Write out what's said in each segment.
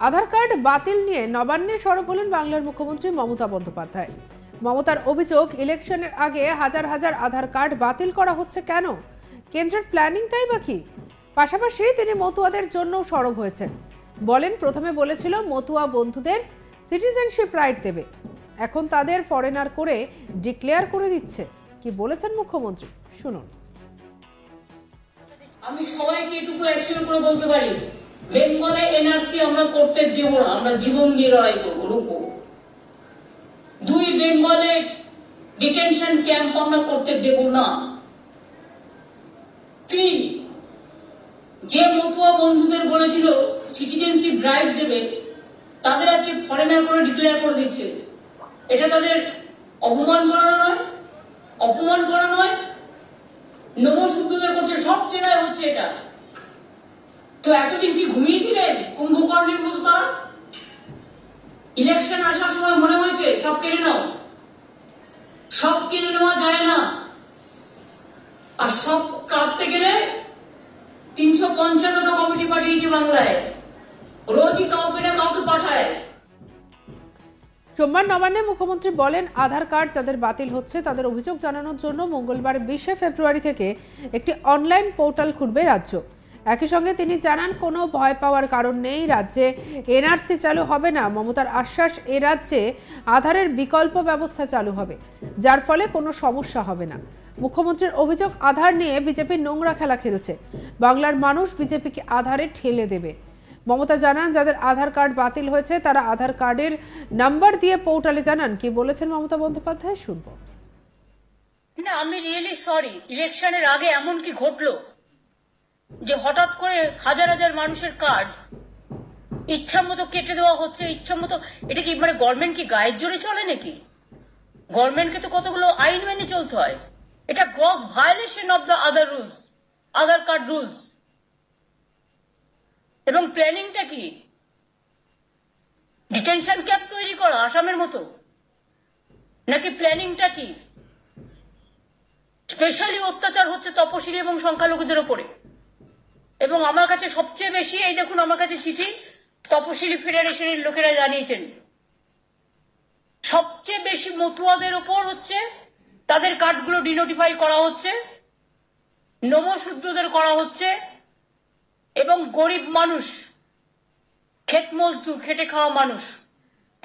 আধার card বাতিল নিয়ে নবান্নে সরব হলেন বাংলার মুখ্যমন্ত্রী মমতা বন্দ্যোপাধ্যায়। মমতার অভিযোগ, ইলেকশনের আগে হাজার হাজার আধার কার্ড বাতিল করা হচ্ছে কেন? কেন্দ্রের প্ল্যানিংটাই বা কি? পাশাপাশি তিনি মতুয়াদের জন্য সরব হয়েছেন। বলেন, প্রথমে বলেছিল মতুয়া বন্ধুদের সিটিজেনশিপ রাইট দেবে, এখন তাদের ফরেনার করে ডিক্লেয়ার করে দিচ্ছে। কি বলেছেন মুখ্যমন্ত্রী, শুনুন। আমি সবাইকে এটুকু অ্যাকশন করে বলতে পারি, বেঙ্গলে এনআরসি আমরা করতে দেব না, আমরা জীবন দিয়ে লড়াই করবো, রুখবো। দুই, বেঙ্গলে ডিটেনশন ক্যাম্প আমরা করতে দেব না। তিন, যে মতুয়া বন্ধুদের বলেছিল সিটিজেনশিপ রাইট দেবে, তাদের আজকে ফরেনার করে ডিক্লেয়ার করে দিচ্ছে। এটা তাদের অপমান করানো নয়? অপমান করা নয়? নবসূত্রদের করছে, সব জেলায় হচ্ছে এটা। তো এতদিন কি ঘুমিয়েছিলেন কুম্ভকর্ণের মতো? তারা ইলেকশন আসার সময় মনে হয়েছে সব কেড়ে নাও। সব কেড়ে নেওয়া যায় না, আর সব কাটতে গেলে 355টা কমিটি পাঠিয়েছে বাংলায়, রোজই কাউকে না কাউকে পাঠায়। সোমবার নবান্নে মুখ্যমন্ত্রী বলেন, আধার কার্ড যাদের বাতিল হচ্ছে তাদের অভিযোগ জানানোর জন্য মঙ্গলবার 20 ফেব্রুয়ারি থেকে একটি অনলাইন পোর্টাল খুলবে রাজ্য। একই সঙ্গে তিনি জানান, কোনো ভয় পাওয়ার কারণ নেই, রাজ্যে এনআরসি চালু হবে না। মমতার আশ্বাস, এ রাজ্যে আধারের বিকল্প ব্যবস্থা চালু হবে, যার ফলে কোনো সমস্যা হবে না। মুখ্যমন্ত্রীর অভিযোগ, আধার নিয়ে বিজেপি নোংরা খেলা খেলছে, বাংলার মানুষ বিজেপিকে আধারে ঠেলে দেবে। মমতা জানান, যাদের আধার কার্ড বাতিল হয়েছে তারা আধার কার্ডের নাম্বার দিয়ে পোর্টালে জানান। কি বলেছেন মমতা বন্দ্যোপাধ্যায়, শুনবো। না, আমি রিয়েলি সরি, ইলেকশনের আগে এমন কি ঘটলো যে হঠাৎ করে হাজার হাজার মানুষের কার্ড ইচ্ছা মতো কেটে দেওয়া হচ্ছে, ইচ্ছা মতো? এটা কি মানে গভর্নমেন্ট কি গায়ের জোরে চলে নাকি? গভর্নমেন্টকে তো কতগুলো আইন মেনে চলতে হয়। এটা gross violation of the Aadhaar rules, Aadhaar card rules. এবং প্ল্যানিংটা কি? ডিটেনশন ক্যাম্প তৈরি করা আসামের মতো? নাকি প্ল্যানিংটা কি? স্পেশালি অত্যাচার হচ্ছে তপশিলি এবং সংখ্যালঘুদের উপরে। এবং আমার কাছে সবচেয়ে বেশি, এই দেখুন আমার কাছে চিঠি, তপশিলি ফেডারেশনের লোকেরা জানিয়েছেন, সবচেয়ে বেশি মতুয়াদের উপর হচ্ছে, তাদের কার্ডগুলো ডিনোটিফাই করা হচ্ছে, নমশূদ্রদের করা হচ্ছে, এবং গরিব মানুষ, ক্ষেত মজদুর, খেটে খাওয়া মানুষ,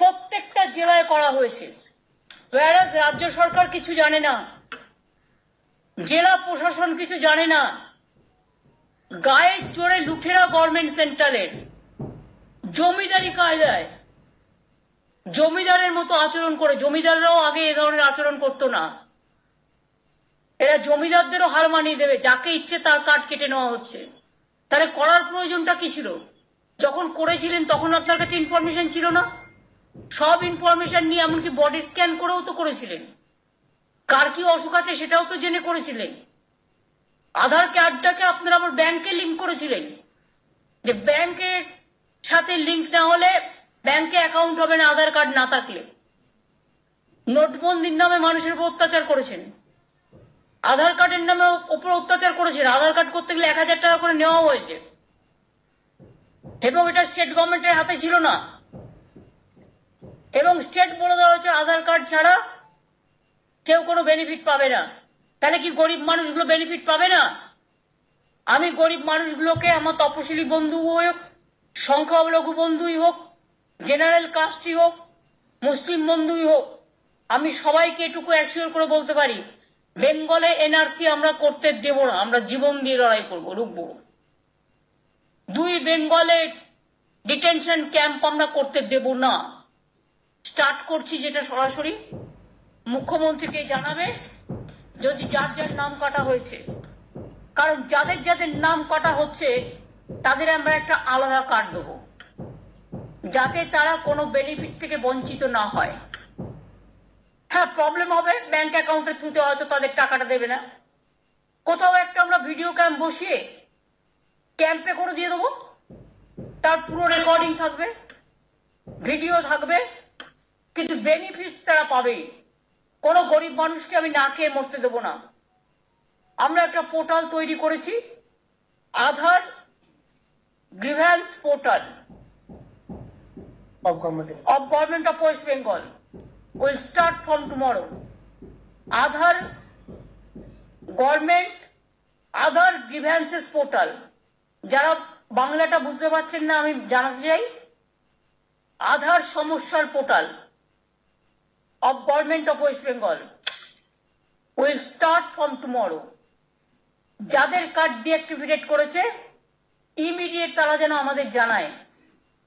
প্রত্যেকটা জেলায় করা হয়েছে। whereas রাজ্য সরকার কিছু জানে না, জেলা প্রশাসন কিছু জানে না। গায়ের জোরে লুঠেরা গভর্নমেন্ট সেন্টারের জমিদারি কায়দায় জমিদারের মতো আচরণ করে। জমিদাররাও আগে এ ধরনের আচরণ করতো না। এরা জমিদারদেরও হার মানিয়ে দেবে, যাকে ইচ্ছে তার কার্ড কেটে নেওয়া হচ্ছে। তাহলে করার প্রয়োজনটা কি ছিল? যখন করেছিলেন তখন আপনার কাছে ইনফরমেশন ছিল না? সব ইনফরমেশন নিয়ে, এমনকি বডি স্ক্যান করেও তো করেছিলেন। কার কি অসুখ আছে সেটাও তো জেনে করেছিলেন। আধার কার্ডটাকে আপনারা আবার ব্যাংকে লিঙ্ক করেছিলেন, যে ব্যাংকের সাথে লিঙ্ক না হলে ব্যাংকে অ্যাকাউন্ট হবে না আধার কার্ড না থাকলে। নোটবন্দির নামে মানুষের উপর অত্যাচার করেছেন, আধার কার্ডের নামে উপর অত্যাচার করেছেন। আধার কার্ড করতে গেলে 1000 টাকা করে নেওয়া হয়েছে, এবং এটা স্টেট গভর্নমেন্টের হাতে ছিল না। এবং স্টেট বলে দেওয়া হয়েছে আধার কার্ড ছাড়া কেউ কোনো বেনিফিট পাবে না। তাহলে কি গরিব মানুষগুলো বেনিফিট পাবে না? আমি গরিব মানুষগুলোকে, আমার তপশিলি বন্ধু হোক, সংখ্যালঘু বন্ধুই হোক, জেনারেল কাস্টই হোক, মুসলিম বন্ধুই হোক, আমি সবাইকে এটুকু অ্যাসিওর করে বলতে পারি, বেঙ্গলে এনআরসি আমরা করতে দেব না, আমরা জীবন দিয়ে লড়াই করবো, রুখবো। দুই, বেঙ্গলে ডিটেনশন ক্যাম্প আমরা করতে দেব না। স্টার্ট করছি যেটা সরাসরি মুখ্যমন্ত্রীকে জানাবে, যদি যার যার নাম কাটা হয়েছে। কারণ যাদের যাদের নাম কাটা হচ্ছে তাদের আমরা একটা আলাদা কার্ড দেবো, যাতে তারা কোনো বেনিফিট থেকে বঞ্চিত না হয়। হ্যাঁ, প্রবলেম হবে, ব্যাংক অ্যাকাউন্টের থ্রুতে হয়তো তাদের টাকাটা দেবে না। কোথাও একটা আমরা ভিডিও ক্যাম্প বসিয়ে ক্যাম্পে করে দিয়ে দেবো, তার পুরো রেকর্ডিং থাকবে, ভিডিও থাকবে, কিন্তু বেনিফিট তারা পাবে। কোনো গরিব মানুষকে আমি না খেয়ে মরতে দেবো না। আমরা একটা পোর্টাল তৈরি করেছি, Aadhaar grievance portal. of Government of West Bengal will start from tomorrow. Aadhaar grievances portal. যারা বাংলাটা বুঝতে পারছেন না আমি জানাতে চাই, আধার সমস্যার portal of Government of West Bengal will start from tomorrow. যাদের কার্ড ডিঅ্যাক্টিভেট করেছে ইমিডিয়েট তারা যেন আমাদের জানায়,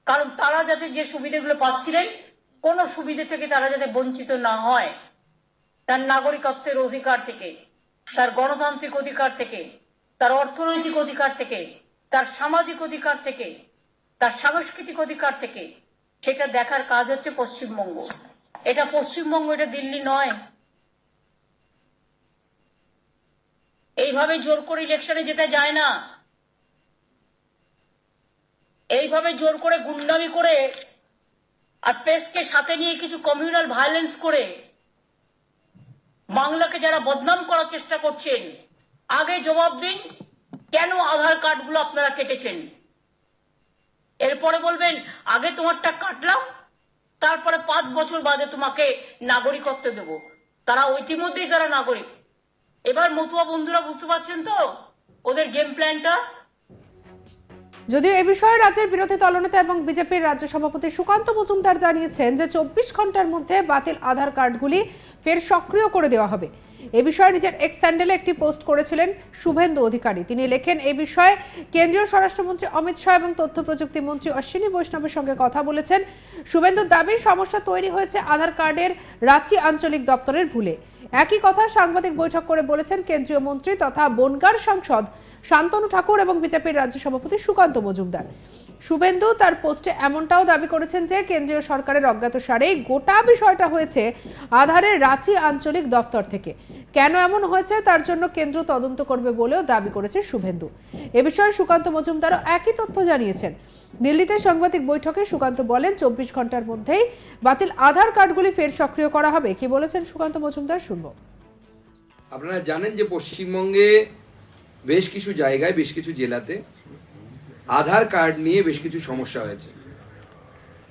কারণ তারা যাতে যে সুবিধাগুলো পাচ্ছিলেন কোন সুবিধা থেকে তারা যাতে বঞ্চিত না হয়, তার নাগরিকত্বের অধিকার থেকে, তার গণতান্ত্রিক অধিকার থেকে, তার অর্থনৈতিক অধিকার থেকে, তার সামাজিক অধিকার থেকে, তার সাংস্কৃতিক অধিকার থেকে, সেটা দেখার কাজ হচ্ছে পশ্চিমবঙ্গ। এটা পশ্চিমবঙ্গ, এটা দিল্লি নয়। এইভাবে জোর করে ইলেকশনে যেতে যায় না, এইভাবে জোর করে গুন্ডামি করে আর প্রেসকে সাথে নিয়ে কিছু কমিউনাল ভায়োলেন্স করে বাংলাকে যারা বদনাম করার চেষ্টা করছেন, আগে জবাব দিন কেন আধার কার্ডগুলো আপনারা কেটেছেন। এরপরে বলবেন আগে তোমারটা কাটলাম, তারপরে 5 বছর বাদে তোমাকে নাগরিকত্ব দেব। তারা ইতিমধ্যেই তারা নাগরিক। এবার মতুয়া বন্ধুরা বুঝতে পারছেন তো ওদের গেম প্ল্যানটা। যদিও এ বিষয়ে রাজ্যের বিরোধী দলনেতা এবং বিজেপির রাজ্য সভাপতি সুকান্ত মজুমদার জানিয়েছেন যে 24 ঘন্টার মধ্যে বাতিল আধার কার্ডগুলি ফের সক্রিয় করে দেওয়া হবে। এ বিষয়ে নিজের এক্স স্যান্ডেলে একটি পোস্ট করেছিলেন শুভেন্দু অধিকারী। তিনি লেখেন, এই বিষয়ে কেন্দ্রীয় স্বরাষ্ট্রমন্ত্রী অমিত শাহ এবং তথ্য প্রযুক্তি মন্ত্রী অশ্বিনী বৈষ্ণবের সঙ্গে কথা বলেছেন। শুভেন্দুর দাবি সমস্যা তৈরি হয়েছে আধার কার্ডের রাঁচি আঞ্চলিক দপ্তরের ভুলে। একই কথা সাংবাদিক বৈঠক করে বলেছেন কেন্দ্রীয় মন্ত্রী তথা বনগাঁর সাংসদ শান্তনু ঠাকুর এবং বিজেপির রাজ্য সভাপতি সুকান্ত মজুমদার। শুভেন্দু তার পোস্টে এমনটাও দাবি করেছেন যে কেন্দ্রীয় সরকারের অজ্ঞাতসারেই গোটা বিষয়টা হয়েছে আধারের রাঁচি আঞ্চলিক দপ্তর থেকে। কেন এমন হয়েছে তার জন্য কেন্দ্র তদন্ত করবে বলেও দাবি করেছে শুভেন্দু। এ বিষয়ে সুকান্ত মজুমদারও একই তথ্য জানিয়েছেন। দিল্লিতে সাংবাদিক বৈঠকে সুকান্ত বলেন 24 ঘন্টার মধ্যেই বাতিল আধার কার্ডগুলি ফের সক্রিয় করা হবে। কি বলেছেন সুকান্ত মজুমদার শুনবো। আপনারা জানেন যে পশ্চিমবঙ্গে বেশ কিছু জায়গায়, বেশ কিছু জেলাতে আধার কার্ড নিয়ে বেশ কিছু সমস্যা হয়েছে।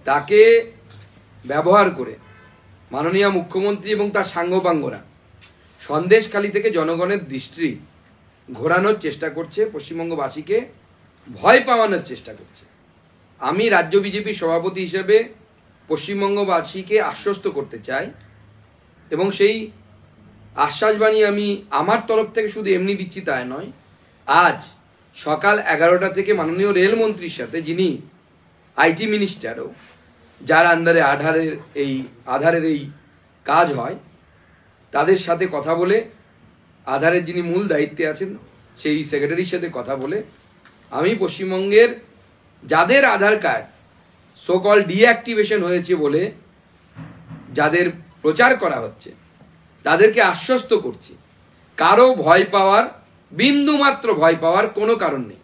তাকে ব্যবহার করে মাননীয় মুখ্যমন্ত্রী এবং তার সাঙ্গপাঙ্গরা সন্দেশখালী থেকে জনগণের দৃষ্টি ঘোরানোর চেষ্টা করছে, পশ্চিমবঙ্গবাসীকে ভয় পাওয়ানোর চেষ্টা করছে। আমি রাজ্য বিজেপির সভাপতি হিসেবে পশ্চিমবঙ্গবাসীকে আশ্বস্ত করতে চাই এবং সেই আশ্বাসবাণী আমি আমার তরফ থেকে শুধু এমনি দিচ্ছি তাই নয়। আজ সকাল 11টা থেকে মাননীয় রেলমন্ত্রীর সাথে, যিনি আইটি মিনিস্টারও, যার আন্ডারে আধারের এই কাজ হয়, তাদের সাথে কথা বলে, আধারের যিনি মূল দায়িত্বে আছেন সেই সেক্রেটারির সাথে কথা বলে আমি পশ্চিমবঙ্গের যাদের আধার কার্ড সোকল ডিঅ্যাক্টিভেশন হয়েছে বলে যাদের প্রচার করা হচ্ছে তাদেরকে আশ্বস্ত করছি, কারো ভয় পাওয়ার, বিন্দুমাত্র ভয় পাওয়ার কোনো কারণ নেই।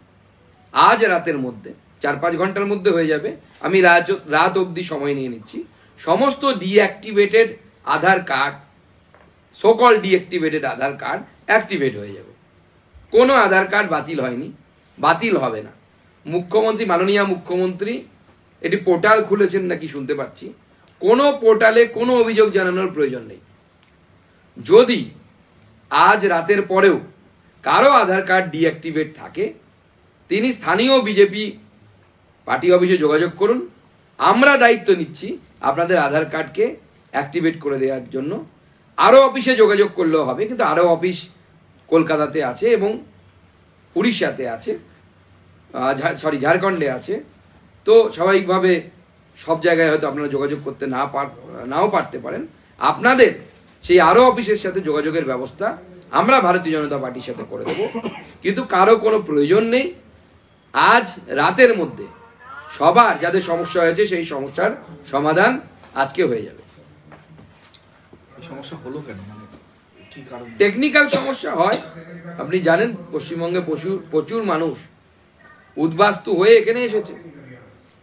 আজ রাতের মধ্যে 4-5 ঘন্টার মধ্যে হয়ে যাবে। আমি রাত অবধি সময় নিয়ে নিচ্ছি। সমস্ত ডিঅ্যাক্টিভেটেড আধার কার্ড, সোকল ডিঅ্যাক্টিভেটেড আধার কার্ড অ্যাক্টিভেট হয়ে যাবে। কোনো আধার কার্ড বাতিল হয়নি, বাতিল হবে না। মুখ্যমন্ত্রী, মাননীয় মুখ্যমন্ত্রী এটি পোর্টাল খুলেছেন নাকি শুনতে পাচ্ছি। কোনো পোর্টালে কোনো অভিযোগ জানানোর প্রয়োজন নেই। যদি আজ রাতের পরেও কারো আধার কার্ড ডিঅ্যাক্টিভেট থাকে, তিনি স্থানীয় বিজেপি পার্টি অফিসে যোগাযোগ করুন। আমরা দায়িত্ব নিচ্ছি আপনাদের আধার কার্ডকে অ্যাক্টিভেট করে দেওয়ার জন্য। আরও অফিসে যোগাযোগ করলেও হবে, কিন্তু আরও অফিস কলকাতাতে আছে এবং উড়িষ্যাতে আছে, ঝাড়খণ্ডে আছে। তো স্বাভাবিকভাবে সব জায়গায় হয়তো আপনারা যোগাযোগ করতে নাও পারতে পারেন। আপনাদের সেই আরও অফিসের সাথে যোগাযোগের ব্যবস্থা আমরা ভারতীয় জনতা পার্টির সাথে করে দেব, কিন্তু কারো কোনো প্রয়োজন নেই। আজ রাতের মধ্যে সবার যাদের সমস্যা হয়েছে সেই সমস্যার সমাধান আজকে হয়ে যাবে। সমস্যা হলো কেন, মানে কি কারণ? টেকনিক্যাল সমস্যা হয়। আপনি জানেন পশ্চিমবঙ্গে প্রচুর মানুষ উদ্বাস্তু হয়ে এখানে এসেছে।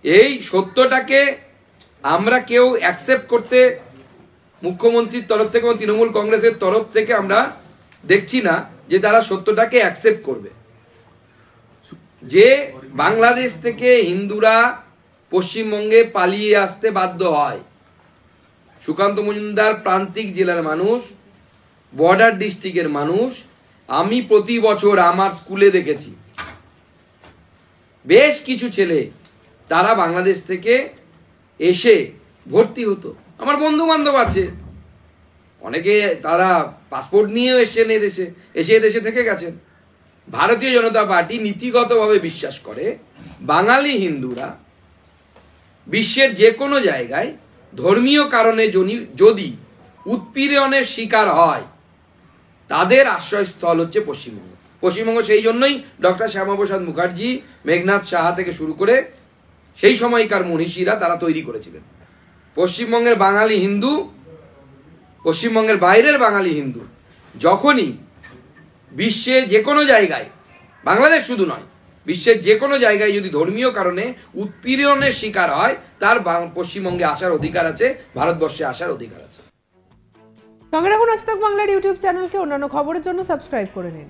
এই সত্যটাকে আমরা কেউ অ্যাকসেপ্ট করতে, মুখ্যমন্ত্রীর তরফ থেকে এবং তৃণমূল কংগ্রেসের তরফ থেকে আমরা দেখছি না যে তারা সত্যটাকে অ্যাকসেপ্ট করবে। যে বাংলাদেশ থেকে হিন্দুরা পশ্চিমবঙ্গে পালিয়ে আসতে বাধ্য হয়। সুকান্ত মজুমদার প্রান্তিক জেলার মানুষ, বর্ডার ডিস্ট্রিক্টের মানুষ। আমি প্রতি বছর আমার স্কুলে দেখেছি বেশ কিছু ছেলে তারা বাংলাদেশ থেকে এসে ভর্তি হতো। আমার বন্ধু বান্ধব আছে, অনেকে তারা পাসপোর্ট নিয়েও এসেছেন এদেশে, এসে এদেশে থেকে গেছেন। ভারতীয় জনতা পার্টি নীতিগতভাবে বিশ্বাস করে বাঙালি হিন্দুরা বিশ্বের যে কোনো জায়গায় ধর্মীয় কারণে যদি উৎপীড়নের শিকার হয় তাদের আশ্রয়স্থল হচ্ছে পশ্চিমবঙ্গ। পশ্চিমবঙ্গ সেই জন্যই ডক্টর শ্যামাপ্রসাদ মুখার্জি, মেঘনাথ সাহা থেকে শুরু করে সেই সময়কার মনীষীরা তারা তৈরি করেছিলেন। পশ্চিমবঙ্গের বাঙালি হিন্দু, পশ্চিমবঙ্গের বাইরের বাঙালি হিন্দু যখনই বিশ্বে যে কোনো জায়গায়, বাংলাদেশ শুধু নয়, বিশ্বের যে কোনো জায়গায় যদি ধর্মীয় কারণে উৎপীড়নের শিকার হয় তার পশ্চিমবঙ্গে আসার অধিকার আছে, ভারতবর্ষে আসার অধিকার আছে। সঙ্গে রাখুন আজ তাক বাংলার ইউটিউব চ্যানেলকে। অন্যান্য খবরের জন্য সাবস্ক্রাইব করে নিন।